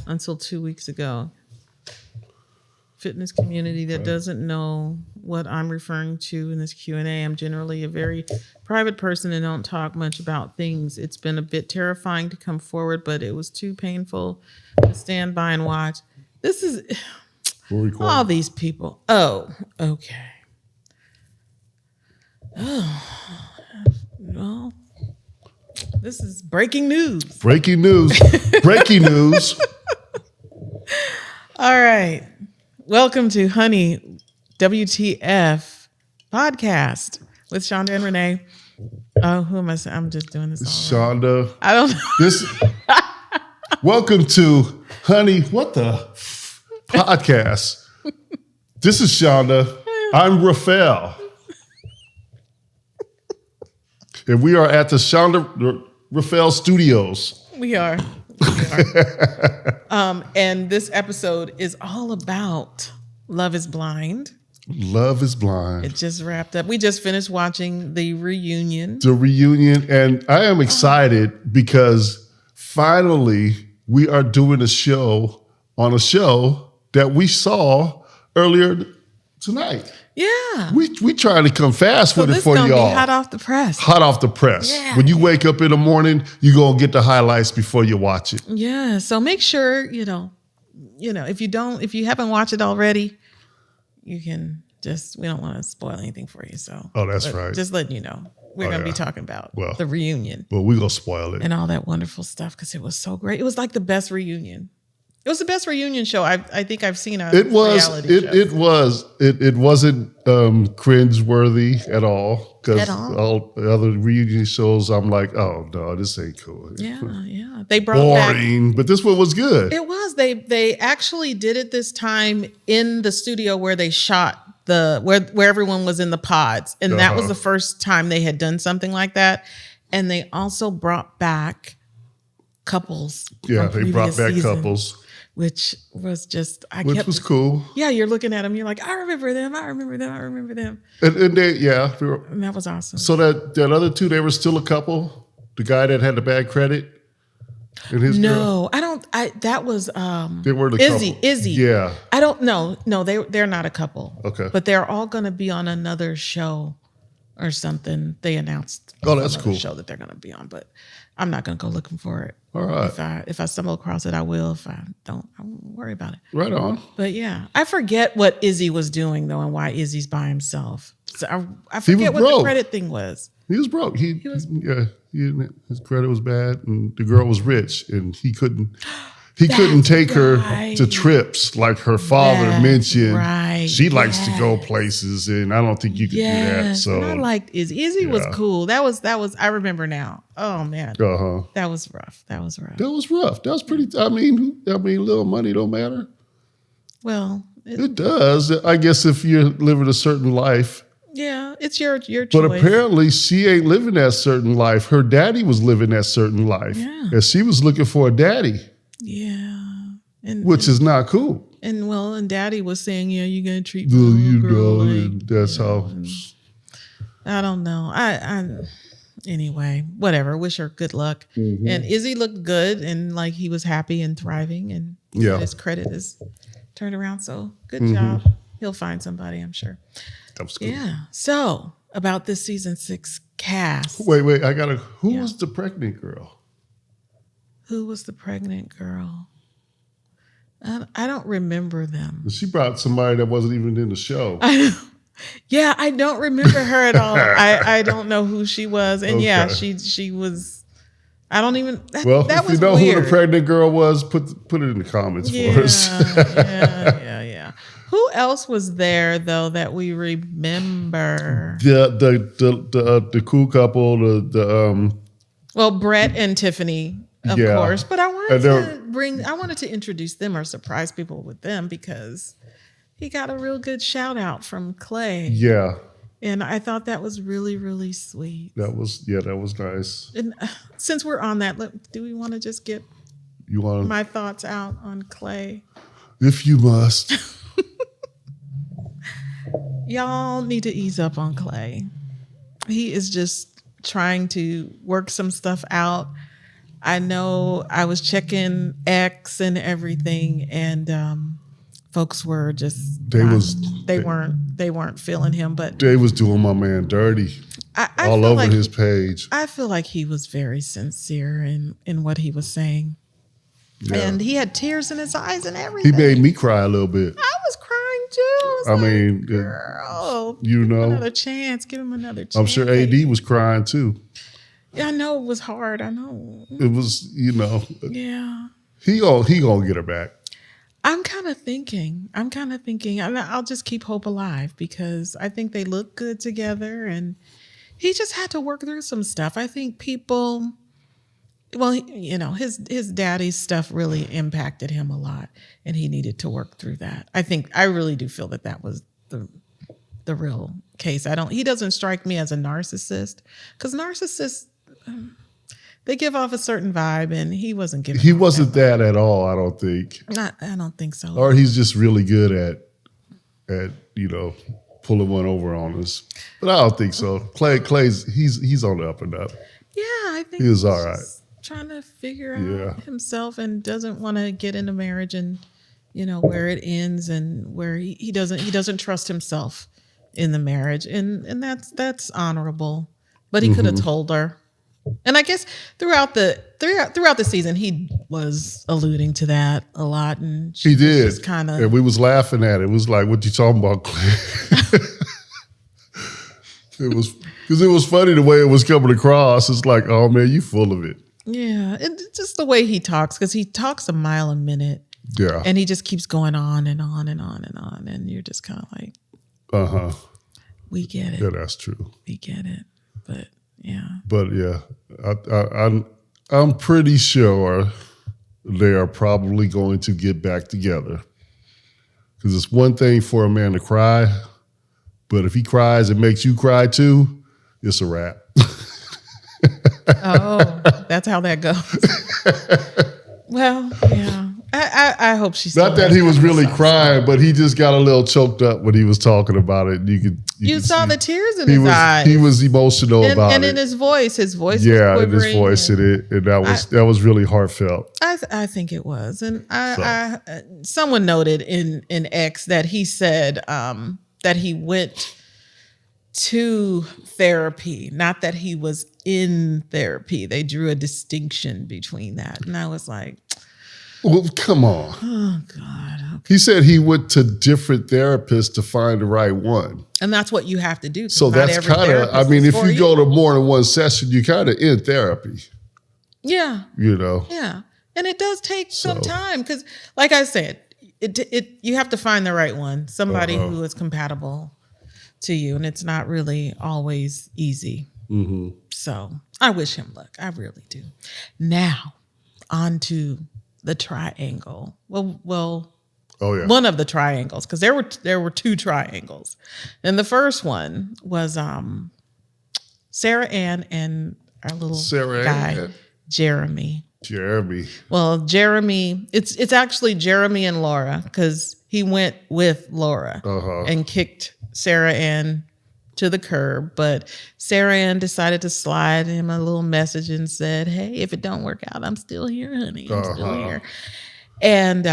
until 2 weeks ago. Fitness community that doesn't know what I'm referring to in this Q&A. I'm generally a very private person and don't talk much about things. It's been a bit terrifying to come forward, but it was too painful to stand by and watch. This is all these people. Oh, okay. Oh, well, this is breaking news. Breaking news. Breaking news. All right. Welcome to Honey WTF podcast with Shonda and Renee. Oh, who am I saying? I'm just doing this all Shonda. I don't know. This. Welcome to Honey, what the podcast. This is Shonda. I'm Rafael. And we are at the Shonda Rafael Studios. We are. And this episode is all about Love is Blind. Love is Blind. It just wrapped up. We just finished watching the reunion. The reunion. And I am excited because finally we are doing a show on a show that we saw earlier tonight. Yeah. We trying to come fast with it for y'all. This gonna be hot off the press. Hot off the press. Yeah. When you wake up in the morning, you gonna get the highlights before you watch it. Yeah. So make sure, if you haven't watched it already, you can we don't want to spoil anything for you. So That's right. Just letting you know. We're going to be talking about the reunion. Well, we're going to spoil it. And all that wonderful stuff because it was so great. It was like the best reunion. It was the best reunion show I think I've seen. It wasn't cringe-worthy at all. Because all the other reunion shows, I'm like, oh, no, this ain't cool. Yeah. They brought boring, but this one was good. It was. They actually did it this time in the studio where they shot where everyone was in the pods. And that was the first time they had done something like that. And they also brought back couples. Yeah, they brought back couples. Which was just, which was cool. Yeah, you're looking at them, you're like, I remember them. And they, and that was awesome. So that other two, they were still a couple? The guy that had the bad credit? And his girl? That was they were the Izzy. couple. Izzy. Yeah. I don't know. No, they're not a couple. Okay. But they're all gonna be on another show or something. They announced that's cool. show that they're gonna be on, but I'm not gonna go looking for it. All right. If I stumble across it, I will. If I don't, I won't worry about it. Right on. But yeah, I forget what Izzy was doing though, and why Izzy's by himself. So I forget what the credit thing was. He was broke. His credit was bad, and the girl was rich, and he couldn't take her to trips like her father mentioned. Right. She likes to go places, and I don't think you could do that. So and I liked Izzy. Izzy was cool. That was. I remember now. Oh man. That was rough. That was rough. That was pretty. I mean, little money don't matter. Well, it does. I guess if you're living a certain life. Yeah, it's your choice. But apparently she ain't living that certain life. Her daddy was living that certain life. Yeah. And she was looking for a daddy. Yeah. Which is not cool. And daddy was saying, yeah, you're going to treat me girl. And that's how. I don't know. Anyway, whatever. Wish her good luck. Mm-hmm. And Izzy looked good and like he was happy and thriving and his credit is turned around. So good job. He'll find somebody, I'm sure. That was good. Yeah. So about this season 6 cast. Wait. Who was the pregnant girl? Who was the pregnant girl? I don't remember them. She brought somebody that wasn't even in the show. I don't remember her at all. I don't know who she was. And she was, I don't even, that if you know weird. Who the pregnant girl was, put it in the comments for us. Yeah. Who else was there though that we remember? The cool couple, well, Brett and Tiffany, of course. But I wanted to introduce them or surprise people with them because he got a real good shout out from Clay. Yeah. And I thought that was really, really sweet. That was nice. And since we're on that, do we want to just get my thoughts out on Clay? If you must. Y'all need to ease up on Clay. He is just trying to work some stuff out. I know I was checking X and everything, and folks were just they weren't feeling him. But They was doing my man dirty I all feel over like his page. I feel like he was very sincere in what he was saying, Yeah. and he had tears in his eyes and He everything. made me cry a little bit. I was crying too. I mean, girl, you give him know, another chance. Give him another chance. I'm sure AD was crying too. Yeah, I know it was hard. I know. It was, Yeah. he gonna get her back. I'm kind of thinking, and I'll just keep hope alive because I think they look good together, and he just had to work through some stuff. I think people, well, his daddy's stuff really impacted him a lot, and he needed to work through that. I really do feel that was the real case. He doesn't strike me as a narcissist, because narcissists, they give off a certain vibe, and he wasn't giving. He wasn't that at all, I don't think. I don't think so. Or he's just really good at pulling one over on us. But I don't think so. Clay's he's on the up and up. Yeah, I think He was he's all right. just trying to figure Yeah. out himself, and doesn't want to get into marriage, and where it ends, and where he doesn't trust himself in the marriage, and that's honorable. But he could have told her. And I guess throughout the season, he was alluding to that a lot, and He did. Kind of. And we was laughing at it. It was like, what you talking about, Clay? It was because it was funny the way it was coming across. It's like, oh man, you full of it. Yeah, and just the way he talks, because he talks a mile a minute. Yeah. And he just keeps going on and on and on and on, and you're just kind of like, we get it. Yeah, that's true. We get it. But yeah. But yeah, I'm pretty sure they are probably going to get back together. Because it's one thing for a man to cry, but if he cries, it makes you cry too. It's a wrap. Oh, that's how that goes. Well, yeah. I hope she's Not that he was really crying, but he just got a little choked up when he was talking about it. You saw see the tears in his eyes. He was emotional about it. And in his voice was yeah, in quivering. his voice, and that was really heartfelt. I think it was, and someone noted in X that he said that he went to therapy, not that he was in therapy. They drew a distinction between that, and I was like, well, come on. oh God. Okay. He said he went to different therapists to find the right one. And that's what you have to do. So that's kind of, I mean, if you go to more than one session, you kind of in therapy. Yeah. Yeah. And it does take some time because, like I said, you have to find the right one, somebody who is compatible to you. And it's not really always easy. Mm-hmm. So I wish him luck. I really do. Now, on to the triangle. Well. Oh yeah. One of the triangles, because there were two triangles, and the first one was Sarah Ann and our little guy Jeremy. Well, Jeremy, it's actually Jeremy and Laura, because he went with Laura and kicked Sarah Ann to the curb, but Sarah Ann decided to slide him a little message and said, "Hey, if it don't work out, I'm still here, honey. I'm still here." And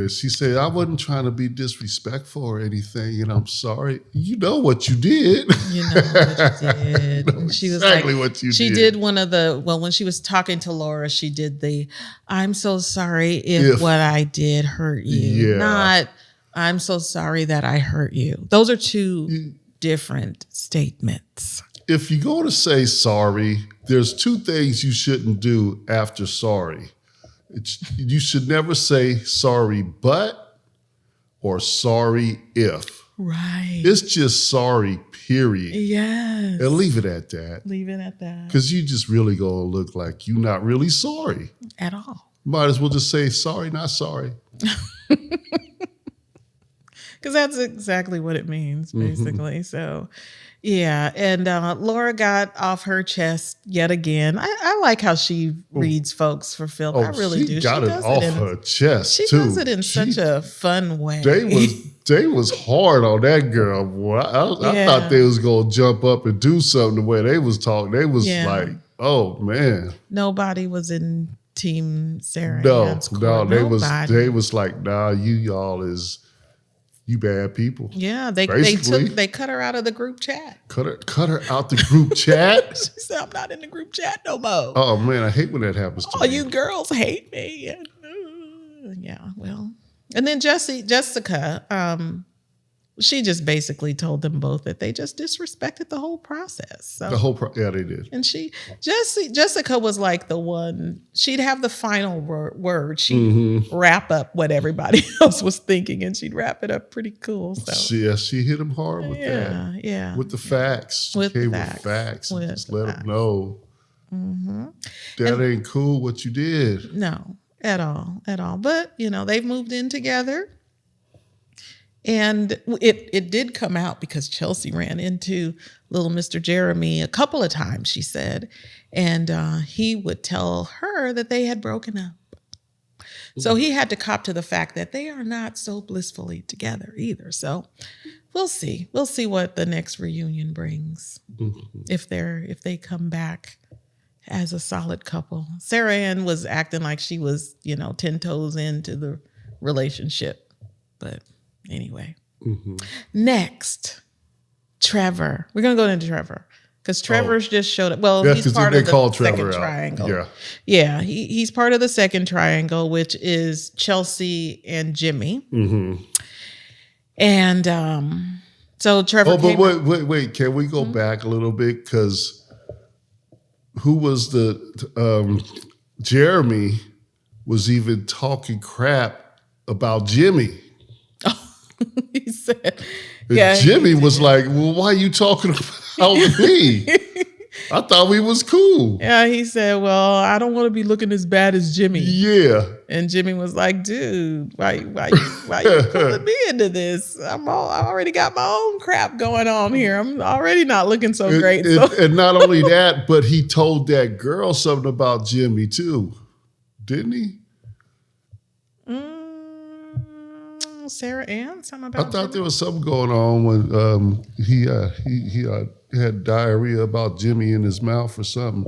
she said, "I wasn't trying to be disrespectful or anything, and I'm sorry. You know what you did. You know what you did." And she was exactly like, what you she did. did one of the, well, when she was talking to Laura, she did the, "I'm so sorry if what I did hurt you." Not, "I'm so sorry that I hurt you." Those are two different statements. If you go to say sorry, there's two things you shouldn't do after sorry. You should never say sorry but or sorry if. Right. It's just sorry, period. Yes. And leave it at that. Leave it at that. Because you just really going to look like you're not really sorry. At all. Might as well just say sorry, not sorry. Because that's exactly what it means, basically. Mm-hmm. So, yeah. And Laura got off her chest yet again. I like how she reads folks for filth. I really do. She got it off her chest, She does it in such a fun way. They was hard on that girl, boy. I thought they was going to jump up and do something the way they was talking. They was like, Oh man. Nobody was in Team Sarah No, Ann's court. no, Nobody. they was like, nah, you bad people. Yeah, Basically, they cut her out of the group chat. cut her out the group chat. She said, "I'm not in the group chat no more. Oh man, I hate when that happens to All me. you girls hate me." And, yeah, well, and then Jessica, she just basically told them both that they just disrespected the whole process. So The whole yeah, they did. and Jessica was like the one, she'd have the final word. She'd wrap up what everybody else was thinking, and she'd wrap it up pretty cool. So She hit him hard with that. yeah. With the facts. With Came facts. with facts. With Just let facts. them know. That ain't cool what you did. No, at all. But, they've moved in together. And it did come out because Chelsea ran into little Mr. Jeremy a couple of times, she said. And he would tell her that they had broken up. So he had to cop to the fact that they are not so blissfully together either. So we'll see. We'll see what the next reunion brings. If they come back as a solid couple. Sarah Ann was acting like she was, 10 toes into the relationship. But anyway. Next, Trevor. We're going to go into Trevor. Because Trevor's just showed up. Well, That's he's part they of the call second Trevor out. triangle. Yeah. Yeah, he's part of the second triangle, which is Chelsea and Jimmy. And so Trevor Oh, but came wait. Can we go back a little bit? Because who was Jeremy was even talking crap about Jimmy. he said, And Jimmy was like, well, why are you talking about me? I thought we was cool. Yeah, he said, well, I don't want to be looking as bad as Jimmy. Yeah. And Jimmy was like, dude, why you pulling me into this? I already got my own crap going on here. I'm already not looking so great. And not only that, but he told that girl something about Jimmy too. Didn't he? Sarah Ann, something I about thought Jimmy? there was something going on when he had diarrhea about Jimmy in his mouth or something.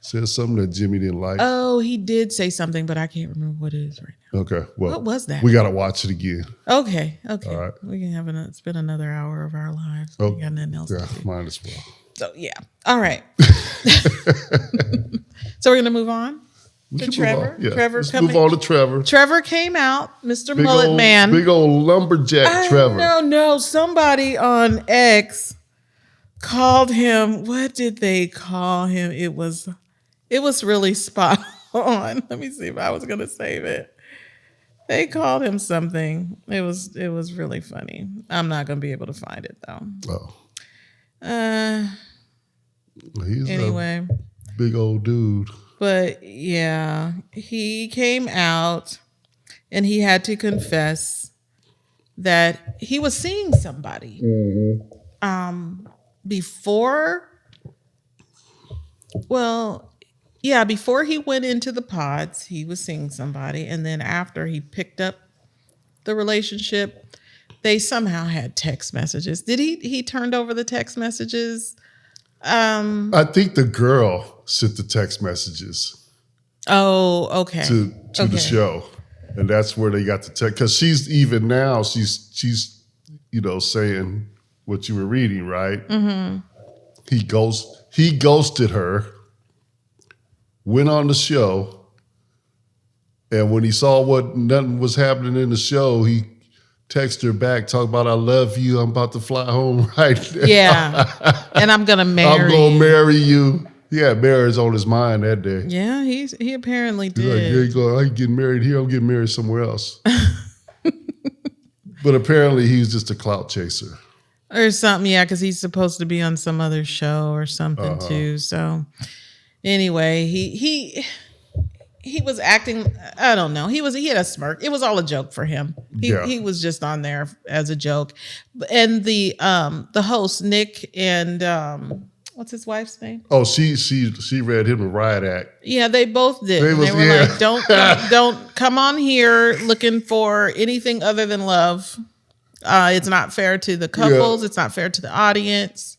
Said something that Jimmy didn't like. Oh, he did say something, but I can't remember what it is right now. Okay, well, What was that? We got to watch it again. Okay. All right. We can spend another hour of our lives. Oh, We got nothing else Yeah, to do. might as well. So, yeah. All right. So we're going to move on We to can move Trevor. on. Yeah. Trevor Let's coming. move on to Trevor. Trevor came out, Mr. Mullet old, Man. Big old lumberjack Trevor. No. Somebody on X called him. What did they call him? It was really spot on. Let me see if I was going to save it. They called him something. It was really funny. I'm not going to be able to find it though. Oh, he's Anyway, a big old dude. but yeah, he came out and he had to confess that he was seeing somebody. Before he went into the pods, he was seeing somebody. And then after he picked up the relationship, they somehow had text messages. Did he turned over the text messages? I think the girl sent the text messages Oh, okay. to the show, and that's where they got the text. Because she's even now she's saying what you were reading, right? He ghosted her, went on the show, and when he saw what nothing was happening in the show, he texted her back, talk about I love you. I'm about to fly home right now. Yeah. And I'm gonna marry. I'm gonna marry you. Yeah, marriage on his mind that day. Yeah, he apparently He's like, did. I ain't getting married here. I'm getting married somewhere else. But apparently he's just a clout chaser. Or something, yeah, because he's supposed to be on some other show or something too. So anyway, he was acting, I don't know. He had a smirk. It was all a joke for him. He was just on there as a joke. And the host, Nick, and what's his wife's name? Oh, she read him a riot act. Yeah, they both did. They They was- were yeah. like, don't come on here looking for anything other than love. It's not fair to the couples. It's not fair to the audience.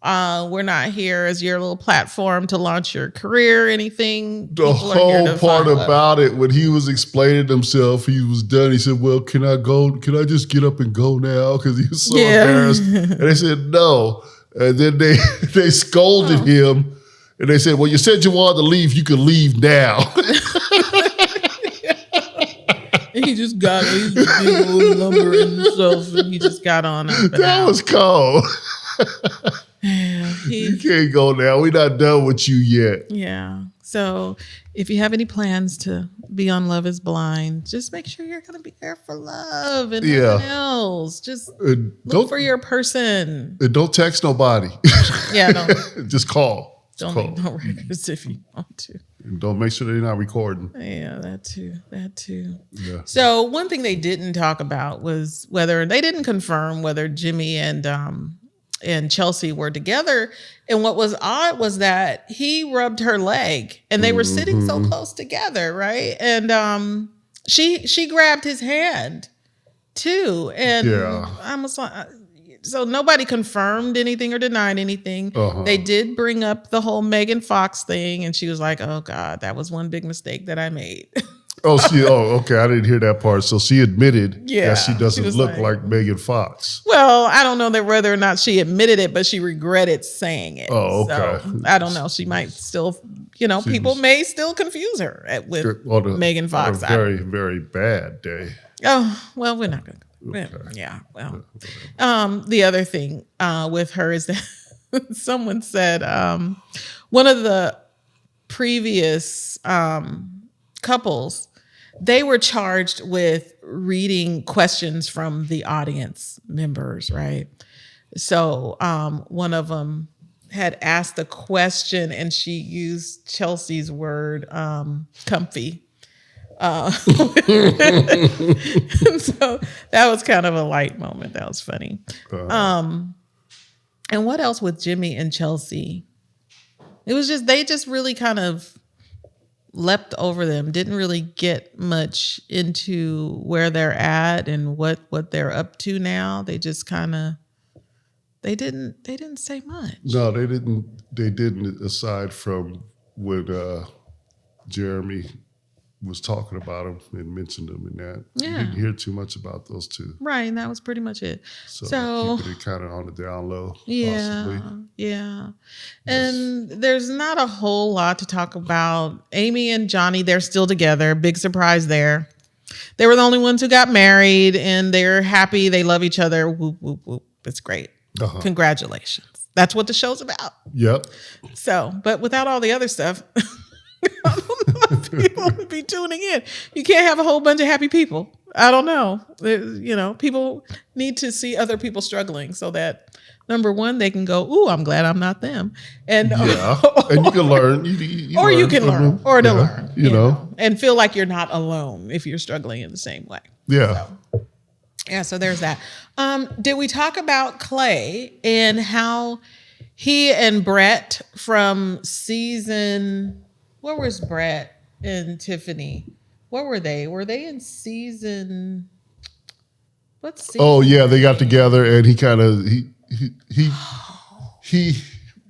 We're not here as your little platform to launch your career or anything. The People are here whole to part find love." about it, when he was explaining himself, he was done. He said, "Well, can I go? Can I just get up and go now?" Because he was so Yeah. embarrassed. And they said, "No." And then they they scolded him. And they said, "Well, you said you wanted to leave. You can leave now." And he just got he's big old lumbering himself, and he just got on up and That out. was cold. Yeah, You can't go now. We're not done with you yet. yeah. So if you have any plans to be on Love is Blind, just make sure you're going to be there for love and Yeah. nothing else. Just And look for your person. don't text nobody. Yeah, don't Just call. Just don't call. leave no records if you want to. And don't make sure they're not recording. Yeah, that too. That too. Yeah. So one thing they didn't talk about was whether they didn't confirm whether Jimmy and Chelsea were together. And what was odd was that he rubbed her leg, and they were sitting so close together, right? And she grabbed his hand too, and Yeah. I was like. So nobody confirmed anything or denied anything. Uh-huh. They did bring up the whole Megan Fox thing, and she was like, "Oh God, that was one big mistake that I made." Okay. I didn't hear that part. So she admitted Yeah, that she doesn't she was look like- like Megan Fox. Well, I don't know that whether or not she admitted it, but she regretted saying it. Oh, okay. So, I don't know. She might still, people may still confuse her with Megan Fox. On a very, very bad day. Oh, well, we're not going to. Yeah, well. The other thing with her is that someone said one of the previous couples, they were charged with reading questions from the audience members, right? So one of them had asked a question, and she used Chelsea's word, comfy. So that was kind of a light moment. That was funny. And what else with Jimmy and Chelsea? It was just, they just really kind of leapt over them, didn't really get much into where they're at and what they're up to now. They just kind of, they didn't say much. No, they didn't. They didn't. Aside from when Jeremy was talking about him and mentioned them in that. Yeah. You didn't hear too much about those two. Right, and that was pretty much it. So keeping it kind of on the down low, Yeah, possibly. yeah. And there's not a whole lot to talk about. Amy and Johnny, they're still together. Big surprise there. They were the only ones who got married, and they're happy. They love each other. Whoop, whoop, whoop. It's great. Uh-huh. Congratulations. That's what the show's about. Yep. So, but without all the other stuff, I don't know if people would be tuning in. You can't have a whole bunch of happy people. I don't know. People need to see other people struggling so that, number one, they can go, "Ooh, I'm glad I'm not them." And Yeah. And you can learn. You or you learn can from learn, them. or to Yeah. learn, You know. and feel like you're not alone if you're struggling in the same way. Yeah. Yeah, so there's that. Did we talk about Clay and how he and Brett from season? Where was Brett and Tiffany? Where were they? Were they in season? What season? Oh yeah, they got together and he kind of he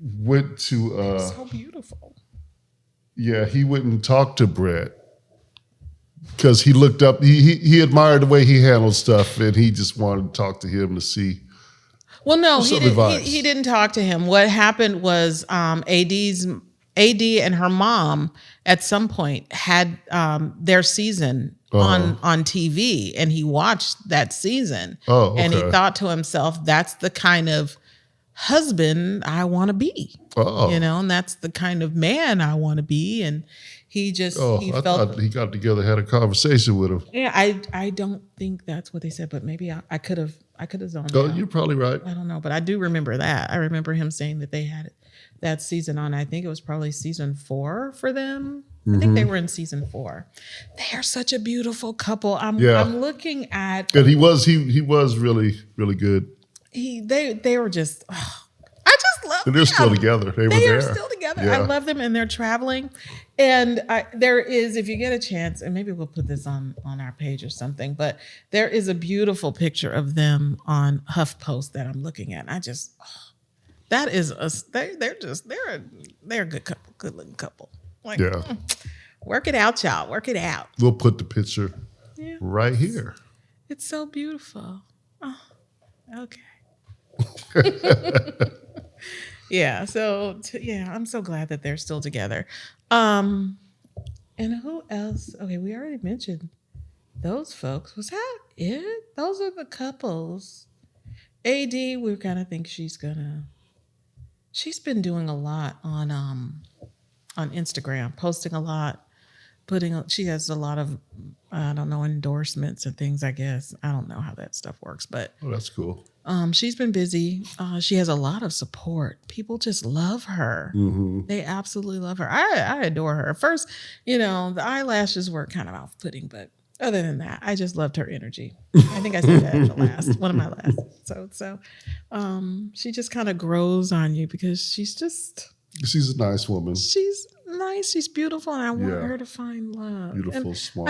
went to So beautiful. yeah, he went and talked to Brett because he looked up he admired the way he handled stuff and he just wanted to talk to him to see. Well, no, Some he advice. didn't talk to him. What happened was AD and her mom at some point had their season on TV, and he watched that season. Oh, And he okay. thought to himself, that's the kind of husband I want to be. Oh. And that's the kind of man I want to be. And he just, he I felt, thought he got together, had a conversation with him. yeah, I don't think that's what they said, but maybe I could have zoned Oh, out. you're probably right. I don't know, but I do remember that. I remember him saying that they had that season on. I think it was probably season 4 for them. I think they were in season 4. They are such a beautiful couple. I'm looking at And he was really, really good. they were just I just love And they're them. still together. They were They are there. still together. Yeah. I love them, and they're traveling. And there is, if you get a chance, and maybe we'll put this on our page or something, but there is a beautiful picture of them on HuffPost that I'm looking at. That is a they're a good couple, good looking couple. Like, Yeah. work it out, y'all. Work it out. We'll put the picture Yeah. right here. It's so beautiful. Oh, okay. Yeah. So yeah, I'm so glad that they're still together. And who else? Okay, we already mentioned those folks. Was that it? Those are the couples. AD, we kind of think she's been doing a lot on Instagram, posting a lot, she has a lot of, I don't know, endorsements and things, I guess. I don't know how that stuff works, but Oh, that's cool. she's been busy. She has a lot of support. People just love her. Mm-hmm. They absolutely love her. I adore her. At first, the eyelashes were kind of off-putting, but other than that, I just loved her energy. I think I said that in one of my last. So she just kind of grows on you because she's She's a nice woman. she's nice, she's beautiful, and I want Yeah. her to find love. Beautiful, And smart.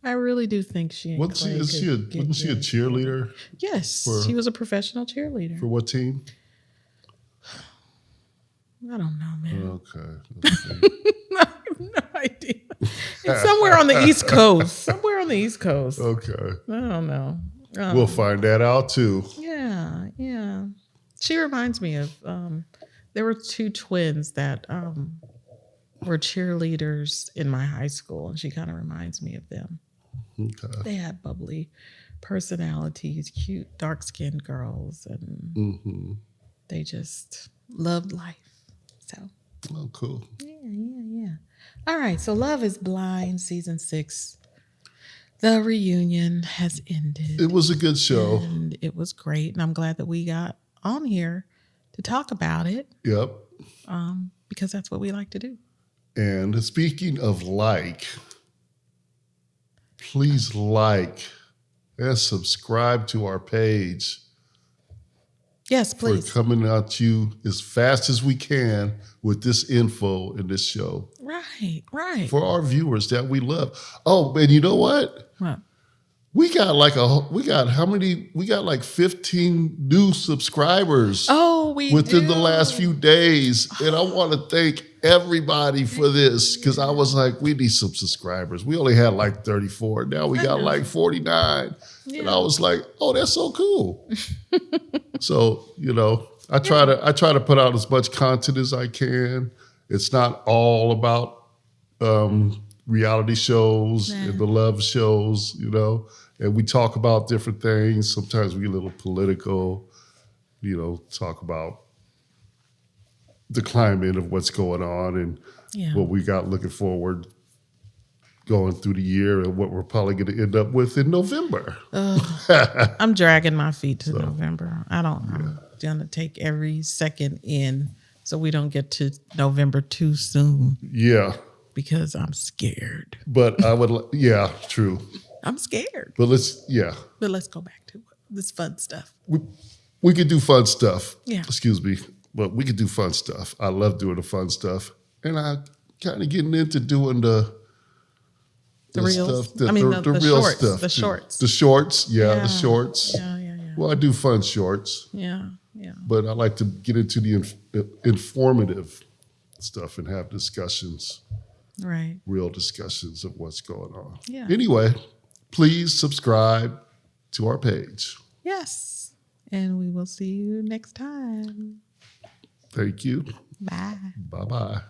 I really do think she and Wasn't Clay she could get a good. cheerleader? Yes, for- she was a professional cheerleader. For what team? I don't know, man. Okay. Let's see. I have no idea. It's somewhere on the East Coast. Somewhere on the East Coast. Okay. I don't know. We'll find that out too. Yeah. She reminds me of there were two twins that were cheerleaders in my high school, and she kind of reminds me of them. Okay. They had bubbly personalities, cute, dark-skinned girls, and Mm-hmm. they just loved life. So Oh, cool. yeah. All right, so Love is Blind, season 6. The reunion has ended. It was a good show. And it was great. And I'm glad that we got on here to talk about it Yep. because that's what we like to do. And speaking of please like and subscribe to our page. Yes, please. For coming out to you as fast as we can with this info in this show Right. for our viewers that we love. Oh, and you know what? What? We got like 15 new subscribers Oh, within the last few days. And I want to thank everybody for this because I was like, we need some subscribers. We only had like 34. Now we got like 49. Yeah. And I was like, oh, that's so cool. So, I try to put out as much content as I can. It's not all about reality shows and the love shows, and we talk about different things. Sometimes we get a little political, talk about the climate of what's going on and what we got looking forward going through the year and what we're probably going to end up with in November. I'm dragging my feet to November. I'm going to take every second in so we don't get to November too soon. Yeah. Because I'm scared. But I would, true. I'm scared. But let's go back to this fun stuff. We could do fun stuff. Yeah. Excuse me. But we could do fun stuff. I love doing the fun stuff. And I kind of getting into doing the reels? stuff. The shorts. real stuff. The shorts. The shorts. The shorts. Yeah. Well, I do fun shorts. Yeah. But I like to get into the informative stuff and have discussions. Right. Real discussions of what's going on. Yeah. Anyway, please subscribe to our page. Yes. And we will see you next time. Thank you. Bye. Bye-bye.